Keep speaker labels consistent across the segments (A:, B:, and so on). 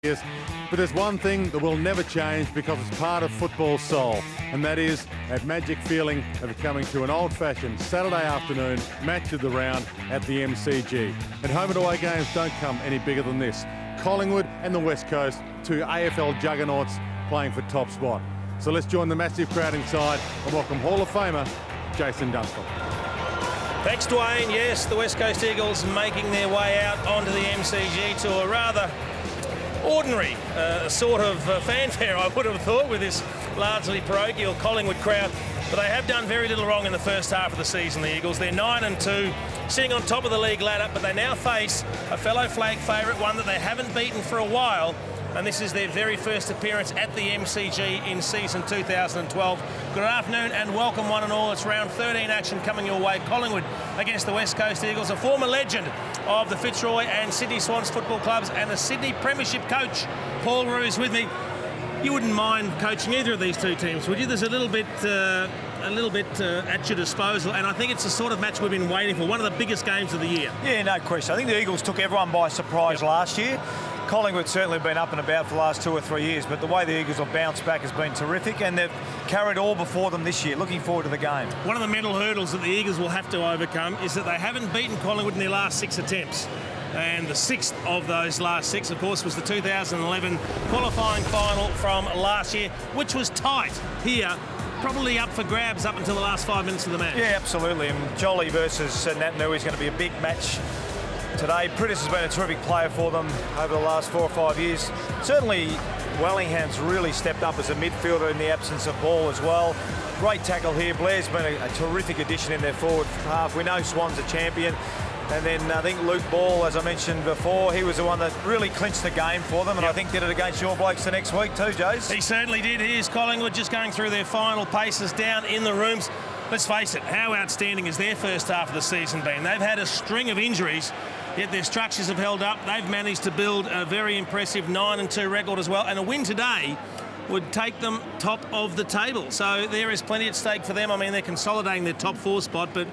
A: Yes, but there's one thing that will never change because it's part of football's soul, and that is that magic feeling of coming to an old-fashioned Saturday afternoon match of the round at the MCG. And home and away games don't come any bigger than this. Collingwood and the West Coast, two AFL juggernauts playing for top spot. So let's join the massive crowd inside and welcome Hall of Famer Jason Dunstall.
B: Thanks, Dwayne. Yes, the West Coast Eagles making their way out onto the MCG to a rather ordinary sort of fanfare, I would have thought, with this largely parochial Collingwood crowd. But they have done very little wrong in the first half of the season, the Eagles. They're 9-2, sitting on top of the league ladder, but they now face a fellow flag favourite, one that they haven't beaten for a while. And this is their very first appearance at the MCG in season 2012. Good afternoon and welcome one and all. It's round 13 action coming your way. Collingwood against the West Coast Eagles, a former legend of the Fitzroy and Sydney Swans football clubs and the Sydney Premiership coach, Paul Roos, with me. You wouldn't mind coaching either of these two teams, would you? There's a little bit at your disposal, and I think it's the sort of match we've been waiting for, one of the biggest games of the year.
C: Yeah, no question. I think the Eagles took everyone by surprise last year. Collingwood's certainly been up and about for the last 2 or 3 years, but the way the Eagles have bounced back has been terrific, and they've carried all before them this year. Looking forward to the game. One
B: of the mental hurdles that the Eagles will have to overcome is that they haven't beaten Collingwood in their last 6 attempts. And the 6th of those last 6, of course, was the 2011 qualifying final from last year, which was tight here. Probably up for grabs up until the last 5 minutes of the match.
C: Yeah, absolutely. And Jolly versus Natanui is going to be a big match today. Pritis has been a terrific player for them over the last 4 or 5 years. Certainly, Wellingham's really stepped up as a midfielder in the absence of ball as well. Great tackle here. Blair's been a terrific addition in their forward half. We know Swan's a champion. And then I think Luke Ball, as I mentioned before, he was the one that really clinched the game for them, and I think did it against your blokes the next week too, Jace.
B: He certainly did. Here's Collingwood just going through their final paces down in the rooms. Let's face it, how outstanding has their first half of the season been? They've had a string of injuries, yet their structures have held up. They've managed to build a very impressive 9-2 record as well, and a win today would take them top of the table. So there is plenty at stake for them. I mean, they're consolidating their top 4 spot, but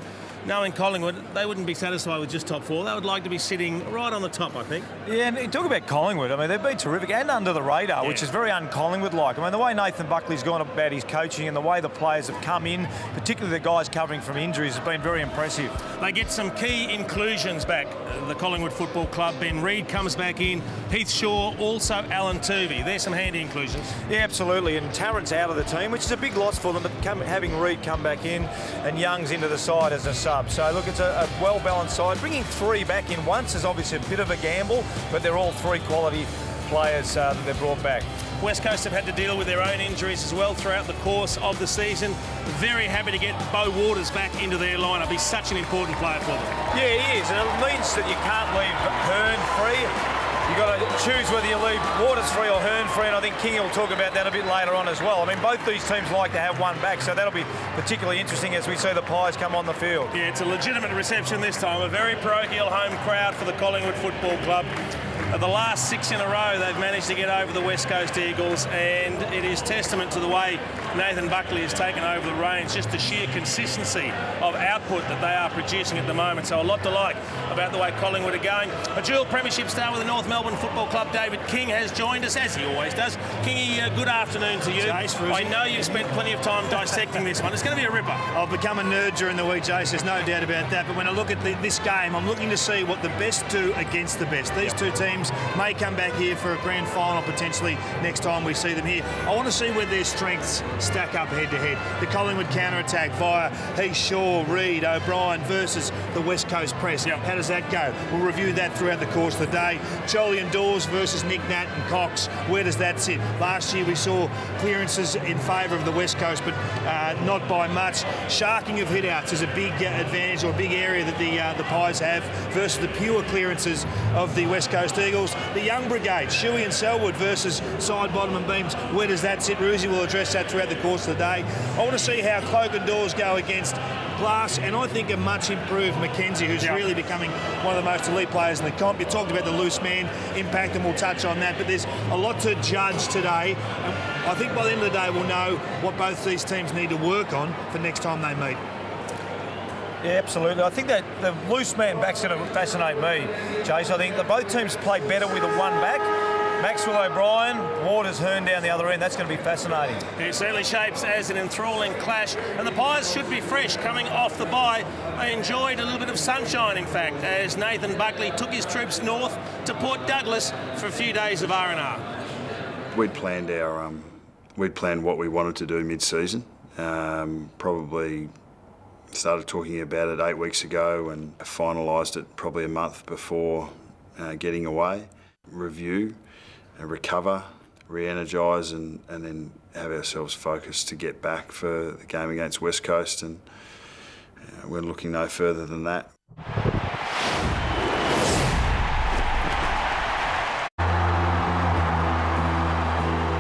B: knowing Collingwood, they wouldn't be satisfied with just top 4. They would like to be sitting right on the top, I think.
C: Yeah, and talk about Collingwood. I mean, they've been terrific and under the radar, which is very un-Collingwood-like. I mean, the way Nathan Buckley's gone about his coaching and the way the players have come in, particularly the guys covering from injuries, has been very impressive.
B: They get some key inclusions back. The Collingwood Football Club, Ben Reid comes back in, Heath Shaw, also Alan Tuvey. There's some handy inclusions.
C: Yeah, absolutely. And Tarrant's out of the team, which is a big loss for them, but having Reid come back in and Young's into the side as a sub. So, look, it's a well-balanced side. Bringing 3 back in once is obviously a bit of a gamble, but they're all 3 quality players that they've brought back.
B: West Coast have had to deal with their own injuries as well throughout the course of the season. Very happy to get Beau Waters back into their lineup. He's such an important player for them.
C: Yeah, he is, and it means that you can't leave Hearn free. You've got to choose whether you leave Waters free or Hearn free, and I think King will talk about that a bit later on as well. I mean, both these teams like to have one back, so that'll be particularly interesting as we see the Pies come on the field.
B: Yeah, it's a legitimate reception this time. A very parochial home crowd for the Collingwood Football Club. The last 6 in a row, they've managed to get over the West Coast Eagles, and it is testament to the way Nathan Buckley has taken over the reins, just the sheer consistency of output that they are producing at the moment. So a lot to like about the way Collingwood are going. A dual premiership star with the North Melbourne Football Club, David King, has joined us, as he always does. Kingy, good afternoon to you.
D: Jace,
B: I know you've spent plenty of time dissecting this one. It's going to be a ripper.
D: I've become a nerd during the week, Jace, there's no doubt about that. But when I look at this game, I'm looking to see what the best do against the best. These two teams may come back here for a grand final potentially next time we see them here. I want to see where their strengths stack up head-to-head. The Collingwood counter-attack via Heath Shaw, Reid, O'Brien versus the West Coast press. How does that go? We'll review that throughout the course of the day. Jolie and Dawes versus Nick Nat and Cox. Where does that sit? Last year we saw clearances in favour of the West Coast, but not by much. Sharking of hit-outs is a big advantage or a big area that the Pies have versus the pure clearances of the West Coast Eagles. The young brigade, Shuey and Selwood versus side, bottom and beams. Where does that sit? Roosie will address that throughout the course of the day. I want to see how Cloak and Dawes go against Glass, and I think a much improved Mackenzie, who's really becoming one of the most elite players in the comp. You talked about the loose man impact, and we'll touch on that, but there's a lot to judge today. And I think by the end of the day we'll know what both these teams need to work on for next time they meet.
C: Yeah, absolutely. I think that the loose man back's going to fascinate me, Chase. I think that both teams play better with a one back. Maxwell O'Brien, Waters Hearn down the other end. That's going to be fascinating.
B: It certainly shapes as an enthralling clash. And the Pies should be fresh coming off the bye. They enjoyed a little bit of sunshine, in fact, as Nathan Buckley took his troops north to Port Douglas for a few days of R&R.
E: We'd planned what we wanted to do mid-season. Probably started talking about it 8 weeks ago and finalised it probably a month before getting away. Review, recover, re-energise and then have ourselves focused to get back for the game against West Coast, and we're looking no further than that.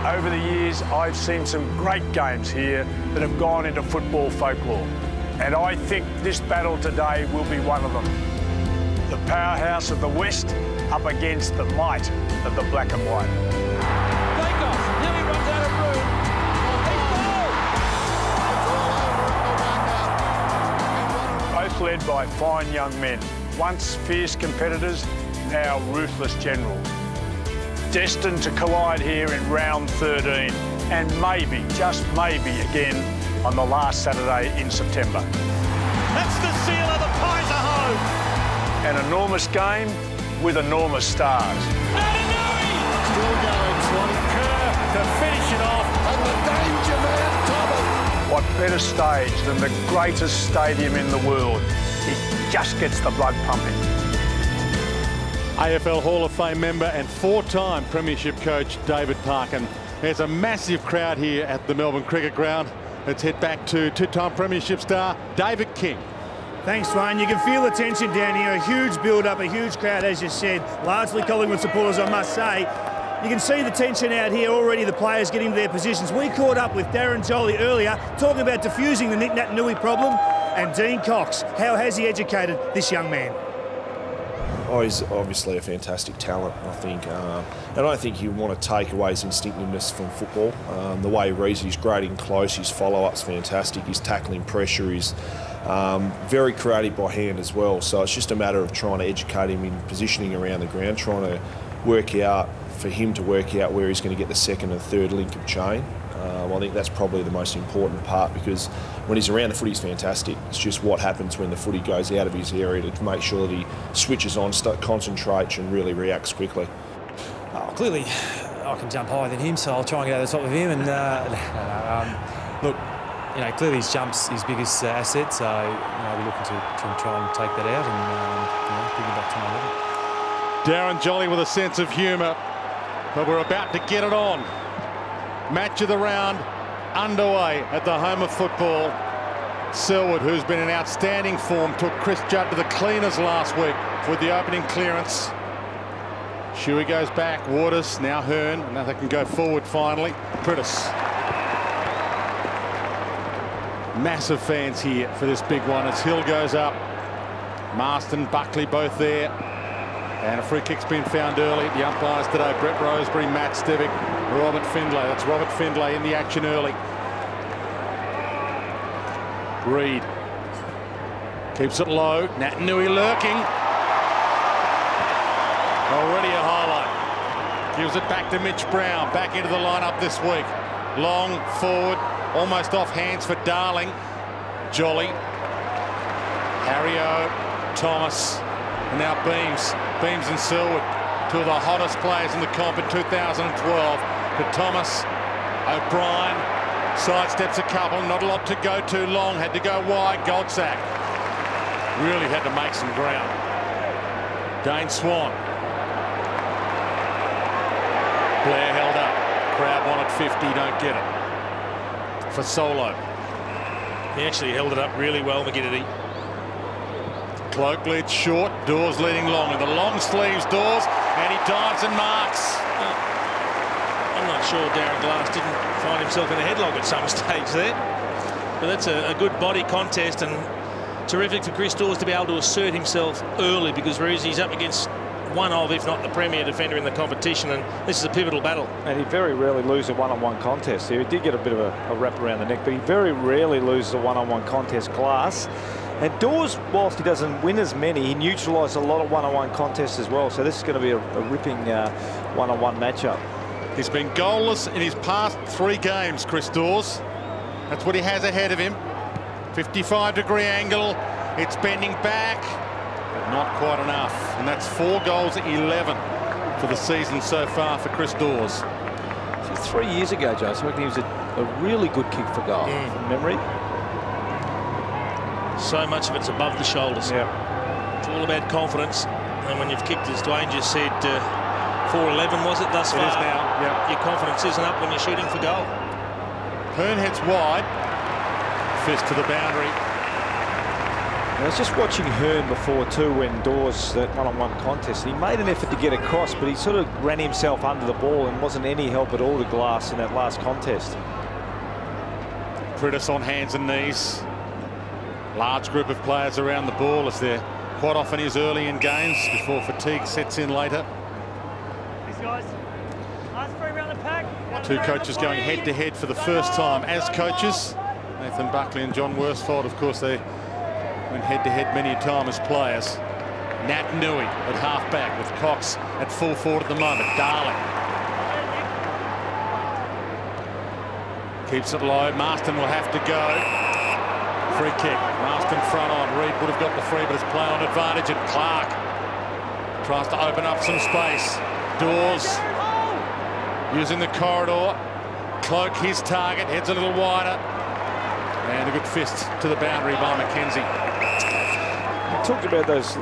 F: Over the years, I've seen some great games here that have gone into football folklore, and I think this battle today will be one of them. The powerhouse of the West up against the might of the black and white.
G: Takeoff, nearly runs out of room.
F: Both led by fine young men, once fierce competitors, now ruthless generals. Destined to collide here in round 13, and maybe, just maybe again, on the last Saturday in September.
G: That's the seal of the Pies are home.
F: An enormous game with enormous stars.
G: Still going, Swanee Kerr to finish it off. And the danger man, Thomas.
F: What better stage than the greatest stadium in the world? It just gets the blood pumping.
A: AFL Hall of Fame member and 4-time Premiership coach David Parkin. There's a massive crowd here at the Melbourne Cricket Ground. Let's head back to 2-time Premiership star David King.
D: Thanks, Wayne. You can feel the tension down here. A huge build-up, a huge crowd, as you said. Largely Collingwood supporters, I must say. You can see the tension out here already, the players getting to their positions. We caught up with Darren Jolly earlier, talking about diffusing the Nick Nat Nui problem. And Dean Cox, how has he educated this young man?
H: Oh, he's obviously a fantastic talent, I think. And I don't think you want to take away his instinctiveness from football. The way he reads, he's great in close, his follow-up's fantastic, his tackling pressure is very creative by hand as well. So it's just a matter of trying to educate him in positioning around the ground, trying to work out, for him to work out where he's going to get the second and third link of chain. I think that's probably the most important part, because when he's around the footy, he's fantastic. It's just what happens when the footy goes out of his area to make sure that he switches on, concentrates and really reacts quickly.
I: Clearly, I can jump higher than him, so I'll try and get over the top of him. And look, you know, clearly his jump's his biggest asset, so we're looking to try and take that out and bring it back to my level.
A: Darren Jolly with a sense of humour, but we're about to get it on. Match of the round underway at the home of football. Selwood, who's been in outstanding form, took Chris Judd to the cleaners last week with the opening clearance. Shuey goes back, Waters, now Hearn, and now they can go forward finally. Pritis. Massive fans here for this big one as Hill goes up. Marston, Buckley both there. And a free kick's been found early. The umpires today, Brett Rosebery, Matt Stevick, Robert Findlay. That's Robert Findlay in the action early. Reid keeps it low. Nat Nui lurking. Already a highlight. Gives it back to Mitch Brown. Back into the lineup this week. Long forward, almost off hands for Darling. Jolly. Harrio, Thomas. And now Beams and Selwood, two of the hottest players in the comp in 2012. But Thomas, O'Brien, sidesteps a couple, not a lot to go to. Long had to go wide. Goldsack really had to make some ground. Dane Swan. Blair held up. Crowd wanted 50, don't get it. For Solo.
B: He actually held it up really well, McGinnity.
A: Cloak leads short, Dawes leading long, and the long sleeves Dawes, and he dives and marks.
B: I'm not sure Darren Glass didn't find himself in a headlock at some stage there. But that's a good body contest, and terrific for Chris Dawes to be able to assert himself early, because he's up against one of, if not the premier defender in the competition, and this is a pivotal battle.
C: And he very rarely loses a one-on-one contest here. He did get a bit of a wrap around the neck, but he very rarely loses a one-on-one contest. Glass. And Dawes, whilst he doesn't win as many, he neutralised a lot of one-on-one contests as well. So this is going to be a ripping one-on-one matchup.
A: He's been goalless in his past 3 games, Chris Dawes. That's what he has ahead of him. 55-degree angle. It's bending back, but not quite enough. And that's 4 goals, 11 for the season so far for Chris Dawes.
C: So 3 years ago, Joe, I reckon he was a really good kick for goal from memory.
B: So much of it's above the shoulders.
C: Yeah.
B: It's all about confidence. And when you've kicked, as Dwayne just said, 4-11 was it thus far?
A: It is now, yeah.
B: Your confidence isn't up when you're shooting for goal.
A: Hearn heads wide. Fist to the boundary.
C: I was just watching Hearn before too when Dawes, that one-on-one contest. He made an effort to get across, but he sort of ran himself under the ball and wasn't any help at all to Glass in that last contest.
A: Pritis on hands and knees. Large group of players around the ball, as there quite often is early in games before fatigue sets in later. Two coaches going head-to-head for the first time as coaches. Nathan Buckley and John Worsfold, of course, they went head-to-head many a time as players. Nat Nui at half-back with Cox at full forward at the moment. Darling keeps it low. Marston will have to go. Free kick. Marston front on. Reid would have got the free, but it's play on advantage. And Clark tries to open up some space. Dawes using the corridor. Cloak his target. Heads a little wider. And a good fist to the boundary by McKenzie.
C: We talked about those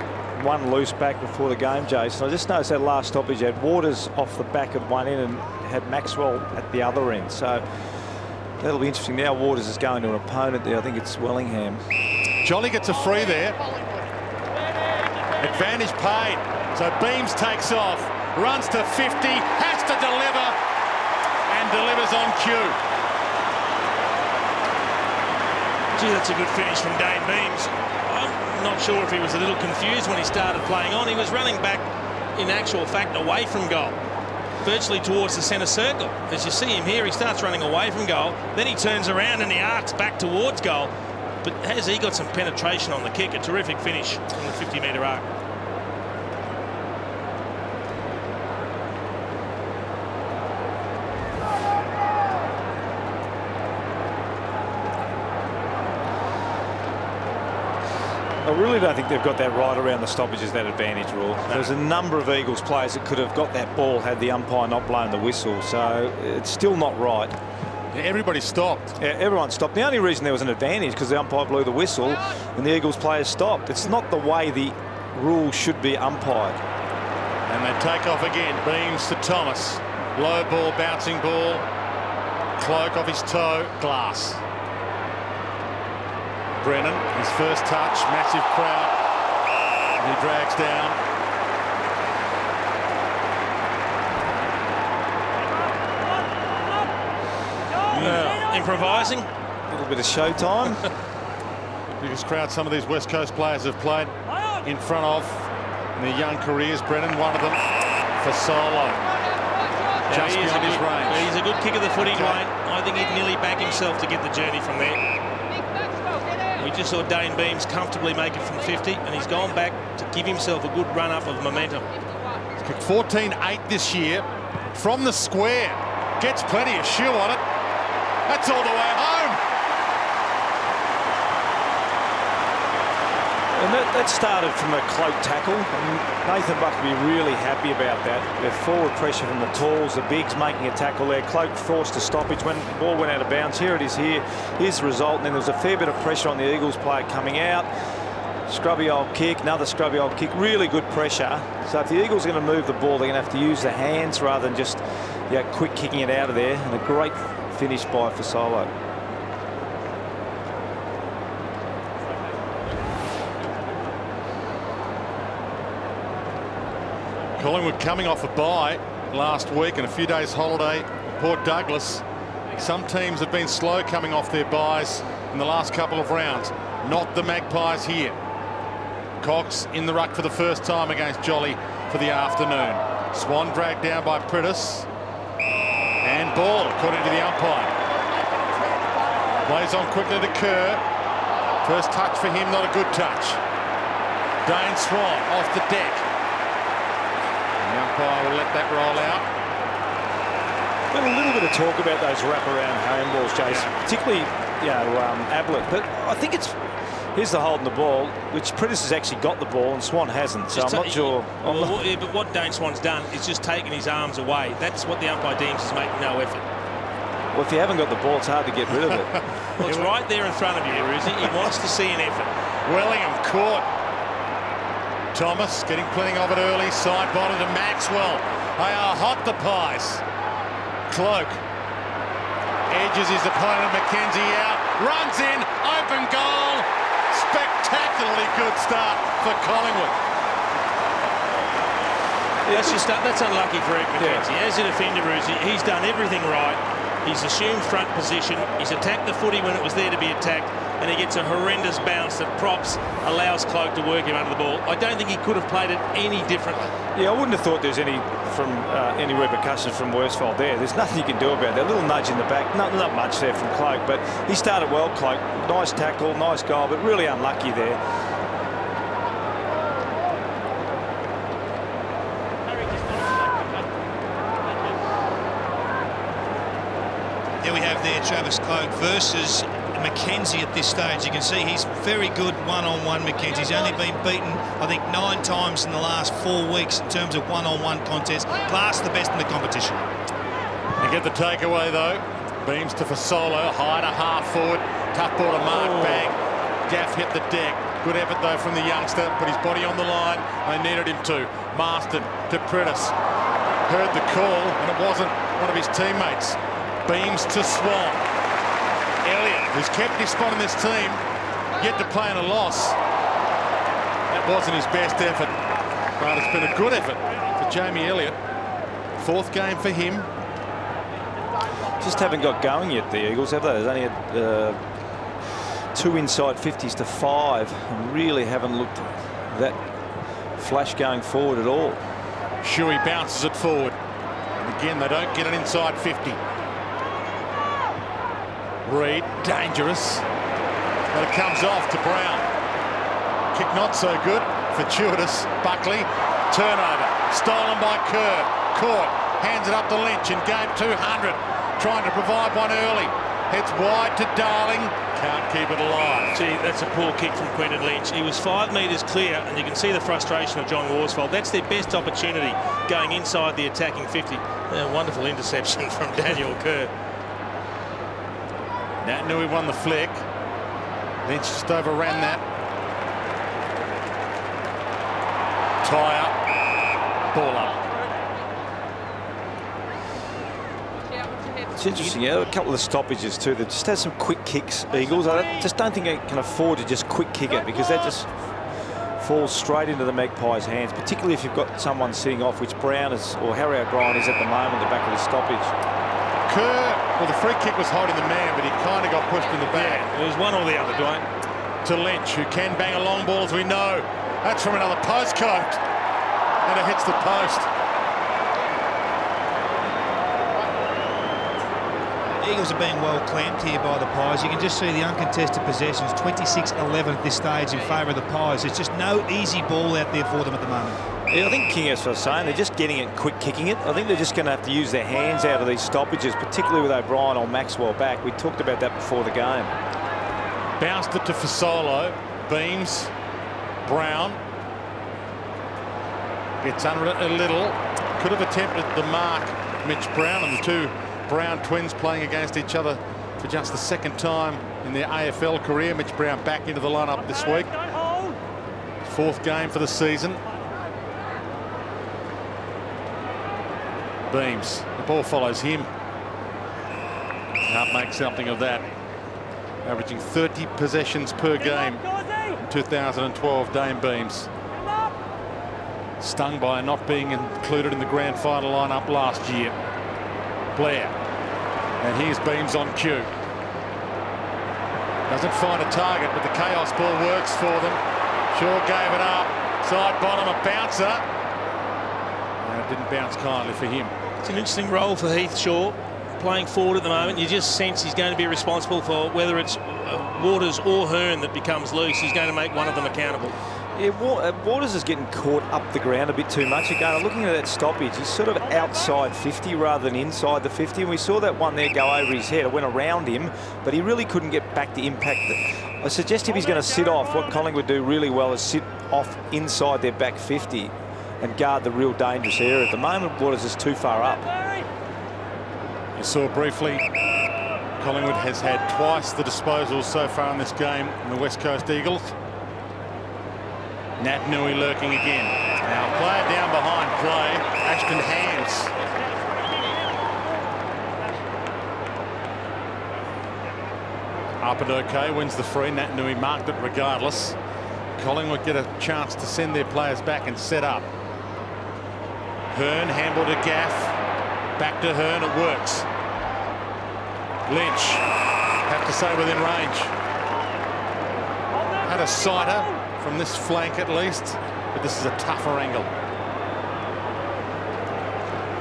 C: one loose back before the game, Jason. I just noticed that last stoppage had Waters off the back at one end and had Maxwell at the other end. So that'll be interesting. Now Waters is going to an opponent there. I think it's Wellingham.
A: Jolly gets a free there. Advantage paid. So Beams takes off. Runs to 50. Has to deliver. And delivers on cue.
B: Gee, that's a good finish from Dane Beams. I'm not sure if he was a little confused when he started playing on. He was running back, in actual fact, away from goal, virtually towards the centre circle. As you see him here, he starts running away from goal. Then he turns around and he arcs back towards goal. But has he got some penetration on the kick? A terrific finish on the 50-metre arc.
C: I really don't think they've got that right around the stoppages, that advantage rule. No. There's a number of Eagles players that could have got that ball had the umpire not blown the whistle. So it's still not right.
A: Yeah, everybody stopped.
C: Yeah, everyone stopped. The only reason there was an advantage because the umpire blew the whistle and the Eagles players stopped. It's not the way the rule should be umpired.
A: And they take off again. Beams to Thomas. Low ball, bouncing ball. Cloak off his toe. Glass. Brennan, his first touch, massive crowd. And he drags down.
B: Improvising.
C: A little bit of showtime.
A: Biggest crowd some of these West Coast players have played in front of in their young careers. Brennan, one of them, for solo. Just beyond his range.
B: He's a good kick of the footy, Dwayne. I think he'd nearly back himself to get the journey from there. We just saw Dane Beams comfortably make it from 50, and he's gone back to give himself a good run-up of momentum.
A: He's kicked 14-8 this year from the square. Gets plenty of shoe on it. That's all the way home.
C: And that started from a cloak tackle. And Nathan Buckley really happy about that. The forward pressure from the talls, the bigs making a tackle there. Cloak forced a stoppage when the ball went out of bounds. Here it is here. Here's the result. And then there was a fair bit of pressure on the Eagles player coming out. Scrubby old kick, another scrubby old kick. Really good pressure. So if the Eagles are going to move the ball, they're going to have to use the hands rather than just quick kicking it out of there. And a great finish by Fasolo.
A: Collingwood coming off a bye last week and a few days holiday at Port Douglas. Some teams have been slow coming off their byes in the last couple of rounds. Not the Magpies here. Cox in the ruck for the first time against Jolly for the afternoon. Swan dragged down by Pritis. And ball, according to the umpire. Plays on quickly to Kerr. First touch for him, not a good touch. Dane Swan off the deck. The umpire will let let that roll out.
C: Been a little bit of talk about those wraparound handballs, Jace, particularly, you know, Ablett. But I think it's, here's the hold in the ball, which Prentice has actually got the ball and Swan hasn't. So I'm not sure.
B: Yeah, but what Dane Swan's done is just taken his arms away. That's what the umpire deems is making no effort.
C: Well, if you haven't got the ball, it's hard to get rid of it.
B: Well, it's right there in front of you, Ruzi. He wants to see an effort.
A: Wellingham caught. Thomas getting plenty of it early. Side bottom to Maxwell. They are hot, the Pies. Cloak edges his opponent McKenzie out. Runs in. Open goal. Spectacularly good start for Collingwood.
B: That's unlucky for Ed McKenzie. As a defender, Ruzi, he's done everything right. He's assumed front position. He's attacked the footy when it was there to be attacked, and he gets a horrendous bounce that props, allows Cloak to work him under the ball. I don't think he could have played it any differently.
C: Yeah, I wouldn't have thought there's any repercussions from Worsfold there. There's nothing you can do about that. A little nudge in the back, not much there from Cloak, but he started well, Cloak. Nice tackle, nice goal, but really unlucky there.
D: There we have there Travis Cloak versus McKenzie at this stage. You can see he's very good one-on-one, McKenzie. He's only been beaten, I think, 9 times in the last 4 weeks in terms of one-on-one contests. Class the best in the competition.
A: They get the takeaway, though. Beams to Fasolo, high to half forward. Tough ball to Mark, bang. Gaff hit the deck. Good effort, though, from the youngster. Put his body on the line. They needed him to. Marston to Prentice. Heard the call, and it wasn't one of his teammates. Beams to Swan. Elliott, who's kept his spot in this team, yet to play in a loss. That wasn't his best effort, but it's been a good effort for Jamie Elliott. 4th game for him.
C: Just haven't got going yet, the Eagles, have they? There's only 2 inside 50s to 5, and really haven't looked that flash going forward at all.
A: Shuey bounces it forward. And again, they don't get it inside 50. Reed, dangerous, but it comes off to Brown. Kick not so good, fortuitous. Buckley, turnover, stolen by Kerr. Caught, hands it up to Lynch in game 200, trying to provide one early. Heads wide to Darling, can't keep it alive.
B: Gee, that's a poor kick from Quentin Lynch. He was 5 metres clear, and you can see the frustration of John Worsfold. That's their best opportunity, going inside the attacking 50. A wonderful interception from Daniel Kerr.
A: Naitanui won the flick. Lynch just overran that. Tie up. Ball up.
C: It's interesting, yeah, a couple of stoppages too. They just had some quick kicks, Eagles. I just don't think they can afford to just quick kick it, because that just falls straight into the Magpies' hands, particularly if you've got someone sitting off, which Brown is, or Harry O'Brien is at the moment, the back of the stoppage.
A: Kerr, well, the free kick was holding the man, but he kind of got pushed in the back.
B: Yeah, it was one or the other, Dwayne.
A: To Lynch, who can bang a long ball, as we know. That's from another postcode. And it hits the post.
D: The Eagles are being well clamped here by the Pies. You can just see the uncontested possessions, 26-11 at this stage in favour of the Pies. There's just no easy ball out there for them at the moment.
C: Yeah, I think King, as I was saying, they're just getting it, quick kicking it. I think they're just going to have to use their hands out of these stoppages, particularly with O'Brien or Maxwell back. We talked about that before the game.
A: Bounced it to Fasolo. Beams. Brown. Gets under it a little. Could have attempted the mark. Mitch Brown, and the 2 Brown twins playing against each other for just the 2nd time in their AFL career. Mitch Brown back into the lineup this week. 4th game for the season. Beams. The ball follows him. Can't make something of that. Averaging 30 possessions per game in 2012, Dame Beams. Stung by not being included in the grand final lineup last year. Blair. And here's Beams on cue. Doesn't find a target, but the chaos ball works for them. Shaw gave it up. Side bottom, a bouncer. And it didn't bounce kindly for him.
B: It's an interesting role for Heath Shaw, playing forward at the moment. You just sense he's going to be responsible for whether it's Waters or Hearn that becomes loose. He's going to make one of them accountable.
C: Yeah, Waters is getting caught up the ground a bit too much again. Looking at that stoppage, he's sort of outside 50 rather than inside the 50. And we saw that one there go over his head. It went around him, but he really couldn't get back to impact. I suggest if he's going to sit off, what Collingwood do really well is sit off inside their back 50 and guard the real dangerous area. At the moment, Waters is too far up.
A: You saw briefly, Collingwood has had twice the disposals so far in this game in the West Coast Eagles. Nat Nui lurking again. Now player down behind play. Ashton Hands. Up and okay, wins the free. Nat Nui marked it regardless. Collingwood get a chance to send their players back and set up. Hearn handled to Gaff. Back to Hearn, it works. Lynch, have to say within range. Had a sighter from this flank at least, but this is a tougher angle.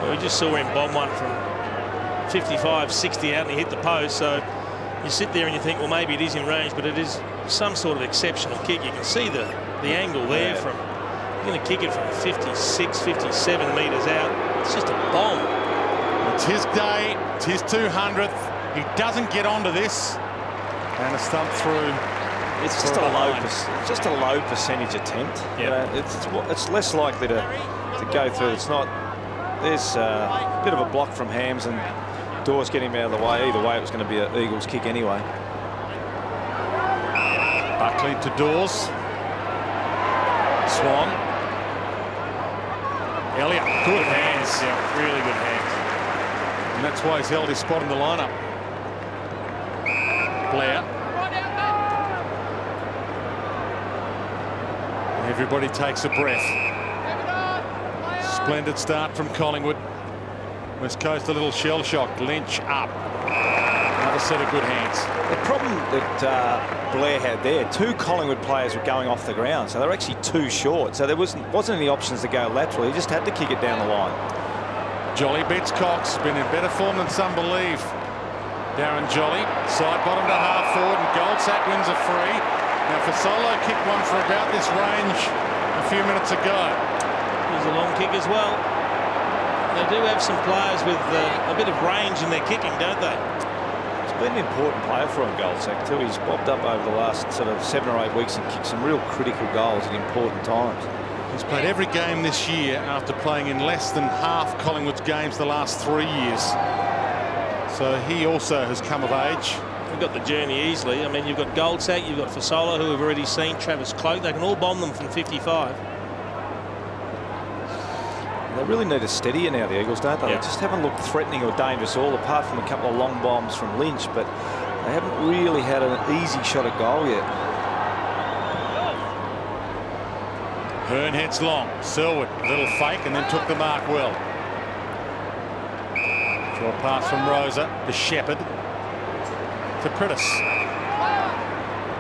B: Well, we just saw him bomb one from 55, 60 out and he hit the post, so you sit there and you think, well, maybe it is in range, but it is some sort of exceptional kick. You can see the angle there from, you're going to kick it from 56, 57 metres out. It's just a bomb.
A: It's his day, it's his 200th. He doesn't get onto this, and a stump through.
C: It's just a low percentage attempt.
B: Yeah.
C: It's less likely to go through. It's not. There's a bit of a block from Hams and Dawes getting him out of the way. Either way, it was going to be an Eagles kick anyway.
A: Buckley to Dawes. Swan. Elliott, good hands.
B: Yeah, really good hands.
A: And that's why he's held his spot in the lineup. Blair. Everybody takes a breath. Splendid start from Collingwood. West Coast a little shell shocked. Lynch up. Another set of good hands.
C: The problem that Blair had there, 2 Collingwood players were going off the ground, so they were actually too short. So there wasn't any options to go lateral. He just had to kick it down the line.
A: Jolly beats Cox. Been in better form than some believe. Darren Jolly, side bottom to half forward, and Goldsack wins a free. Now Fasolo kicked one for about this range a few minutes ago.
B: Here's a long kick as well. They do have some players with a bit of range in their kicking, don't they?
C: He's been an important player for him, Goldsack, too. He's bobbed up over the last sort of 7 or 8 weeks and kicked some real critical goals at important times.
A: He's played every game this year after playing in less than half Collingwood's games the last 3 years. So he also has come of age.
B: We've got the journey easily. I mean, you've got Goldsack, you've got Fasolo, who we've already seen, Travis Cloak. They can all bomb them from 55.
C: They really need a steadier now, the Eagles, don't they?
B: Yeah.
C: They just haven't looked threatening or dangerous at all, apart from a couple of long bombs from Lynch, but they haven't really had an easy shot at goal yet.
A: Hearn heads long. Selwood, a little fake, and then took the mark well. Short pass from Rosa to Shepherd. To Prittis.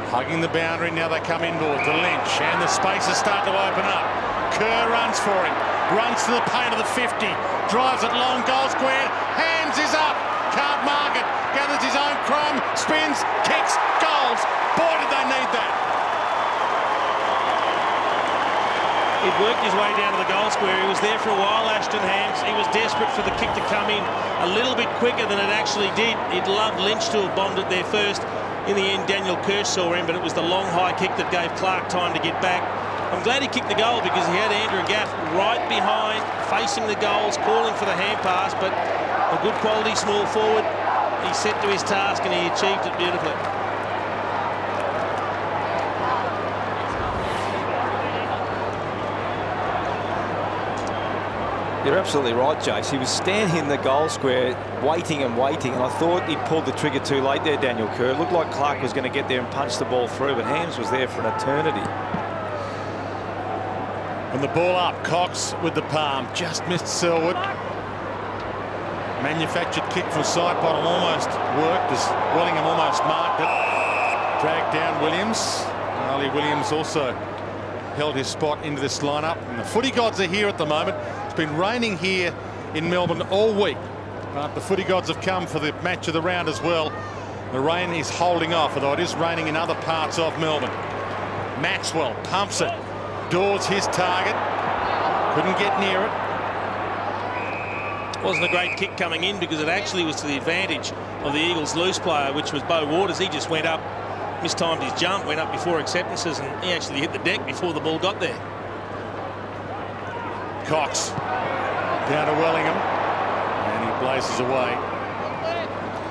A: Hugging the boundary, now they come inboard to Lynch, and the spaces start to open up. Kerr runs for him, runs to the paint of the 50, drives it long, goal square, hands is up, can't mark it, gathers his own crumb, spins, kicks, goals. Boy, did they need that.
B: He'd worked his way down to the goal square. He was there for a while, Ashton Hams. He was desperate for the kick to come in a little bit quicker than it actually did. He'd loved Lynch to have bombed it there first. In the end, Daniel Kirsch saw him, but it was the long high kick that gave Clark time to get back. I'm glad he kicked the goal because he had Andrew Gaff right behind, facing the goals, calling for the hand pass, but a good quality small forward. He set to his task and he achieved it beautifully.
C: You're absolutely right, Jace. He was standing in the goal square, waiting and waiting, and I thought he'd pulled the trigger too late there, Daniel Kerr. It looked like Clark was going to get there and punch the ball through, but Hams was there for an eternity.
A: And the ball up, Cox with the palm, just missed Selwood. Manufactured kick from side bottom almost worked as Wellingham almost marked it. Dragged down Williams. Ali Williams also held his spot into this lineup. And the footy gods are here at the moment. It's been raining here in Melbourne all week, but the footy gods have come for the match of the round as well. The rain is holding off, although it is raining in other parts of Melbourne. Maxwell pumps it. Dawes his target. Couldn't get near it.
B: Wasn't a great kick coming in because it actually was to the advantage of the Eagles' loose player, which was Beau Waters. He just went up, mistimed his jump, went up before acceptances, and he actually hit the deck before the ball got there.
A: Cox down to Wellingham, and he blazes away.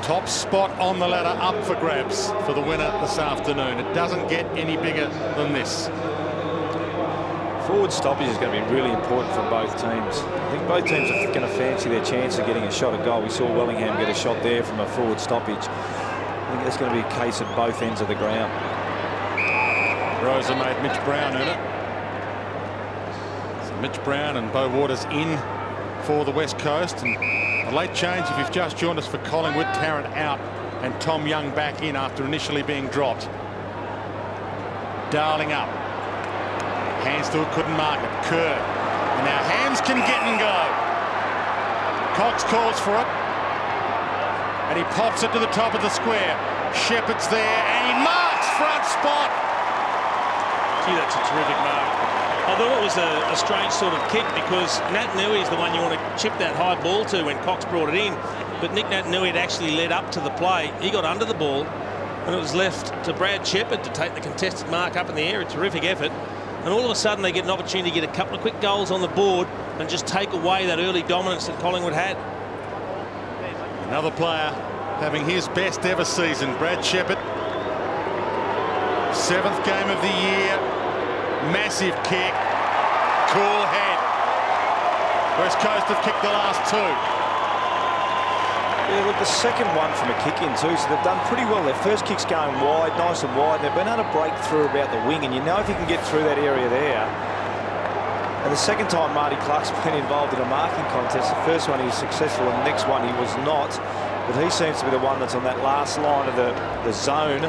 A: Top spot on the ladder up for grabs for the winner this afternoon. It doesn't get any bigger than this.
C: Forward stoppage is going to be really important for both teams. I think both teams are going to fancy their chance of getting a shot at goal. We saw Wellingham get a shot there from a forward stoppage. I think that's going to be a case at both ends of the ground.
A: Rosa made Mitch Brown earn it. So Mitch Brown and Beau Waters in for the West Coast. And a late change if you've just joined us for Collingwood. Tarrant out and Tom Young back in after initially being dropped. Darling up. Hands to it, couldn't mark it. Kerr. And now Hams can get and go. Cox calls for it. And he pops it to the top of the square. Shepherd's there and he marks front spot.
B: Gee, that's a terrific mark. I thought it was a strange sort of kick because Nat Nui is the one you want to chip that high ball to when Cox brought it in. But Nick Nat Nui had actually led up to the play. He got under the ball and it was left to Brad Shepherd to take the contested mark up in the air. A terrific effort. And all of a sudden they get an opportunity to get a couple of quick goals on the board and just take away that early dominance that Collingwood had.
A: Another player having his best ever season, Brad Shepherd. 7th game of the year. Massive kick. Cool head. West Coast have kicked the last 2.
C: Yeah, look, the second one from a kick in too, so they've done pretty well. Their first kick's going wide, nice and wide. They've been able to break through about the wing, and you know if you can get through that area there. And the second time Marty Clark's been involved in a marking contest, the first one he was successful, and the next one he was not. But he seems to be the one that's on that last line of the zone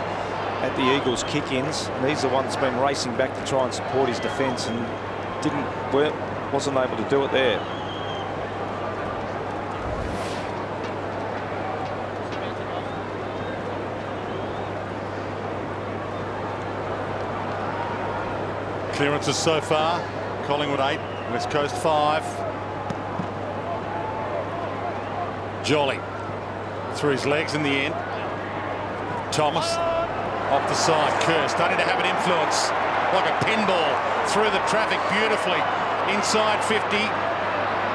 C: at the Eagles' kick-ins, and he's the one that's been racing back to try and support his defence and wasn't able to do it there.
A: Clearances so far. Collingwood 8, West Coast 5. Jolly through his legs in the end. Thomas off the side. Kerr starting to have an influence like a pinball through the traffic beautifully. Inside 50.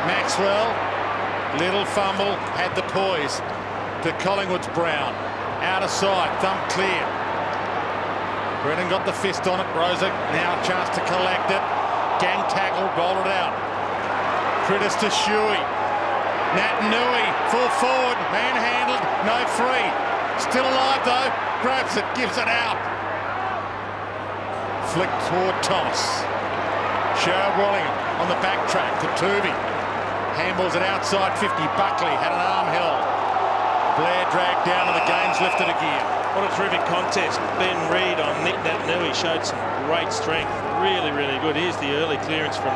A: Maxwell. Little fumble. Had the poise to Collingwood's Brown. Out of sight. Thumb clear. Brennan got the fist on it. Rosa now a chance to collect it. Gang tackle, rolled it out. Critters to Shuey. Nat Nui, full forward, manhandled, no free. Still alive though, grabs it, gives it out. Flick toward Thomas. Sherrod Wallingham on the back track to Tuvey. Handballs it outside 50. Buckley had an arm held. Blair dragged down and the game's lifted again.
B: What a terrific contest. Ben Reid on Nick Nat Nui showed some great strength. Really, really good. Here's the early clearance from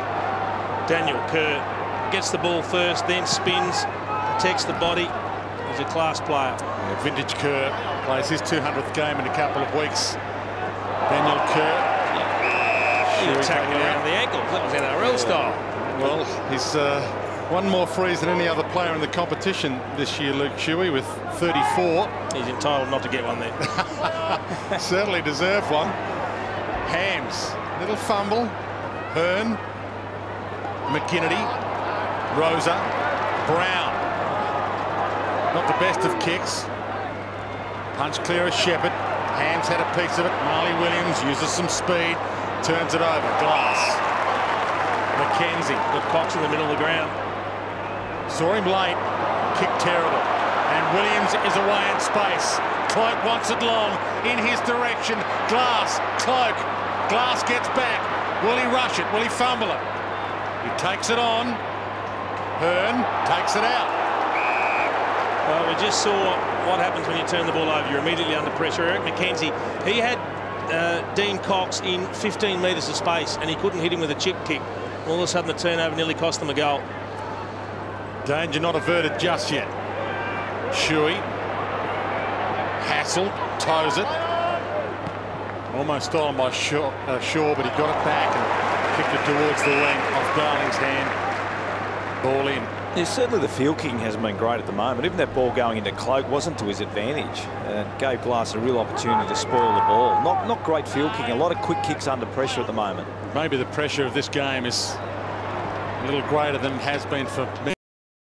B: Daniel Kerr. Gets the ball first, then spins, protects the body. He's a class player.
A: Yeah, vintage Kerr plays his 200th game in a couple of weeks. Daniel Kerr.
B: He attacked around the ankles. That was NRL style.
A: Well, he's one more frees than any other player in the competition this year, Luke Shuey, with 34.
B: He's entitled not to get one there.
A: Certainly deserved one. Hams, little fumble. Hearn, McKinney, Rosa, Brown. Not the best of kicks. Punch clear as Shepherd. Hams had a piece of it. Marley Williams uses some speed. Turns it over. Glass. McKenzie.
B: With Cox in the middle of the ground.
A: Saw him late. Kicked terrible. And Williams is away in space. Cloak wants it long. In his direction. Glass. Cloak. Glass gets back. Will he rush it? Will he fumble it? He takes it on. Hearn takes it out.
B: Well, we just saw what happens when you turn the ball over. You're immediately under pressure. Eric McKenzie, he had Dean Cox in 15 metres of space and he couldn't hit him with a chip kick. All of a sudden the turnover nearly cost them a goal.
A: Danger not averted just yet. Shuey. Hassled. Toes it. Almost stolen by Shaw, but he got it back. And Kicked it towards the wing, off Darling's hand. Ball in.
C: Yeah, certainly the field kicking hasn't been great at the moment. Even that ball going into Cloak wasn't to his advantage. Gave Glass a real opportunity to spoil the ball. Not great field kicking. A lot of quick kicks under pressure at the moment.
A: Maybe the pressure of this game is a little greater than it has been for many.